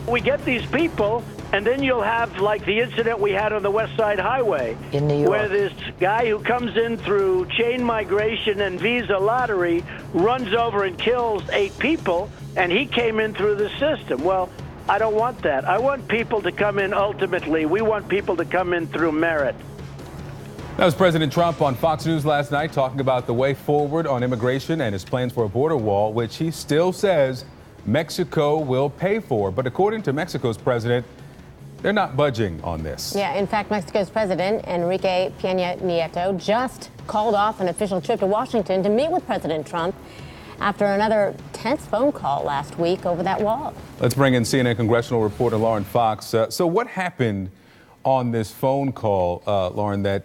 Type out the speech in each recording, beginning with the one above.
We get these people, and then you'll have like the incident we had on the West Side Highway in New York, where this guy who comes in through chain migration and visa lottery runs over and kills 8 people, and he came in through the system. Well, I don't want that. I want people to come in ultimately. We want people to come in through merit. That was President Trump on Fox News last night talking about the way forward on immigration and his plans for a border wall, which he still says Mexico will pay for. But according to Mexico's president, they're not budging on this. Yeah, in fact, Mexico's president, Enrique Peña Nieto, just called off an official trip to Washington to meet with President Trump after another tense phone call last week over that wall. Let's bring in CNN congressional reporter Lauren Fox. So what happened on this phone call, Lauren, that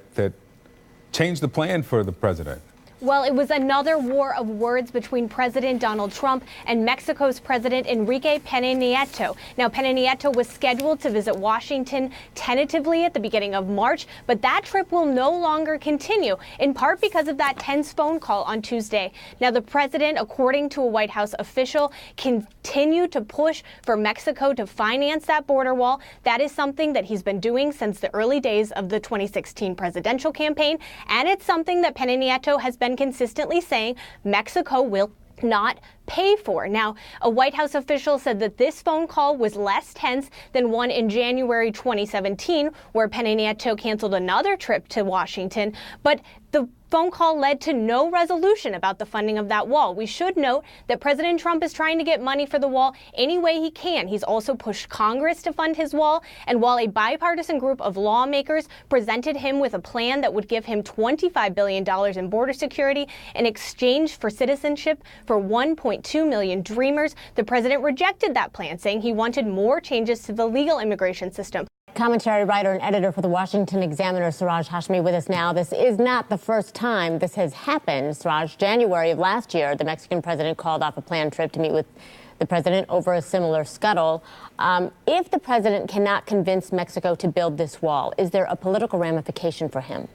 changed the plan for the president? Well, it was another war of words between President Donald Trump and Mexico's President Enrique Peña Nieto. Now, Peña Nieto was scheduled to visit Washington tentatively at the beginning of March, but that trip will no longer continue, in part because of that tense phone call on Tuesday. Now, the president, according to a White House official, continued to push for Mexico to finance that border wall. That is something that he's been doing since the early days of the 2016 presidential campaign, and it's something that Peña Nieto has been consistently saying Mexico will not pay for. Now, a White House official said that this phone call was less tense than one in January 2017, where Peña Nieto canceled another trip to Washington, but the phone call led to no resolution about the funding of that wall. We should note that President Trump is trying to get money for the wall any way he can. He's also pushed Congress to fund his wall, and while a bipartisan group of lawmakers presented him with a plan that would give him $25 billion in border security in exchange for citizenship for 1.2 million Dreamers, the president rejected that plan, saying he wanted more changes to the legal immigration system. Commentary writer and editor for the Washington Examiner, Siraj Hashmi, with us now. This is not the first time this has happened. Siraj, January of last year, the Mexican president called off a planned trip to meet with the president over a similar scuttle. If the president cannot convince Mexico to build this wall, is there a political ramification for him?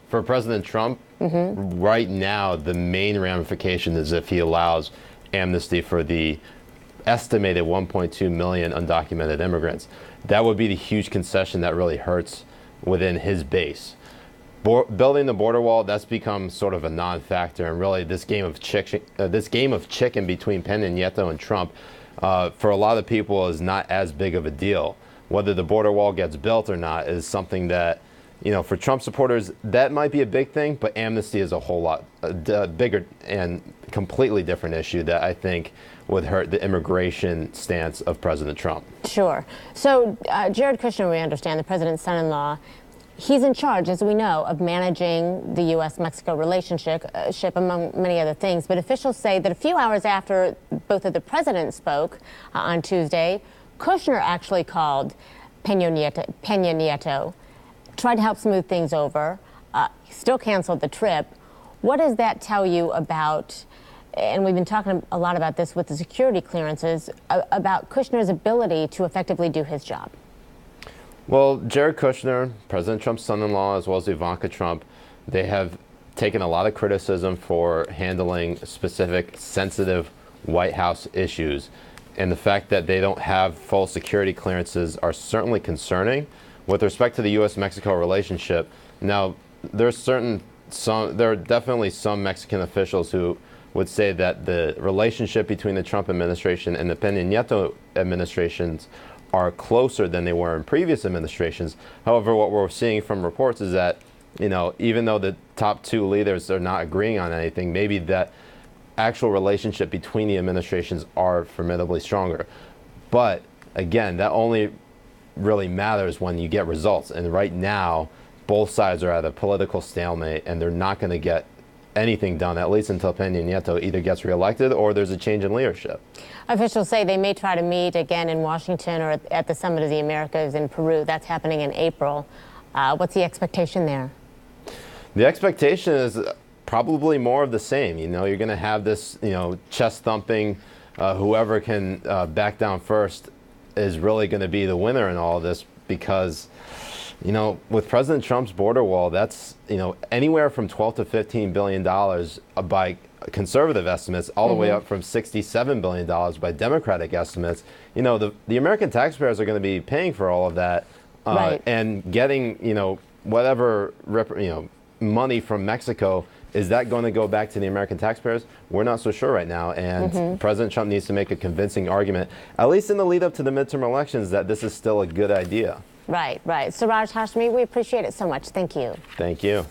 For President Trump, right now, the main ramification is if he allows amnesty for the estimated 1.2 million undocumented immigrants. That would be the huge concession that really hurts within his base. Building the border wall, that's become sort of a non-factor, and really this game of chicken between Peña Nieto and Trump, for a lot of people, is not as big of a deal. Whether the border wall gets built or not is something that, you know, for Trump supporters, that might be a big thing, but amnesty is a whole lot bigger and completely different issue that I think would hurt the immigration stance of President Trump. Sure. So Jared Kushner, we understand, the president's son-in-law, he's in charge, as we know, of managing the U.S.-Mexico relationship, among many other things. But officials say that a few hours after both of the presidents spoke on Tuesday, Kushner actually called Peña Nieto, tried to help smooth things over, still canceled the trip. What does that tell you about, and we've been talking a lot about this with the security clearances, about Kushner's ability to effectively do his job? Well, Jared Kushner, President Trump's son-in-law, as well as Ivanka Trump, they have taken a lot of criticism for handling specific sensitive White House issues. And the fact that they don't have full security clearances are certainly concerning. With respect to the U.S.-Mexico relationship, now there are definitely some Mexican officials who would say that the relationship between the Trump administration and the Peña Nieto administrations are closer than they were in previous administrations. However, what we're seeing from reports is that, you know, even though the top two leaders are not agreeing on anything, maybe that actual relationship between the administrations are formidably stronger. But again, that only really matters when you get results. And right now, both sides are at a political stalemate, and they're not going to get anything done, at least until Peña Nieto either gets reelected or there's a change in leadership. Officials say they may try to meet again in Washington or at the Summit of the Americas in Peru. That's happening in April. What's the expectation there? The expectation is probably more of the same. You know, you're going to have this, you know, chest thumping, whoever can back down first is really going to be the winner in all of this, because You know, with President Trump's border wall, that's, you know, anywhere from $12 to $15 billion by conservative estimates, all the way up from $67 billion by Democratic estimates. You know, the American taxpayers are going to be paying for all of that and getting, you know, whatever, money from Mexico. Is that going to go back to the American taxpayers? We're not so sure right now. And President Trump needs to make a convincing argument, at least in the lead up to the midterm elections, that this is still a good idea. Right, right. Siraj Hashmi, we appreciate it so much. Thank you. Thank you.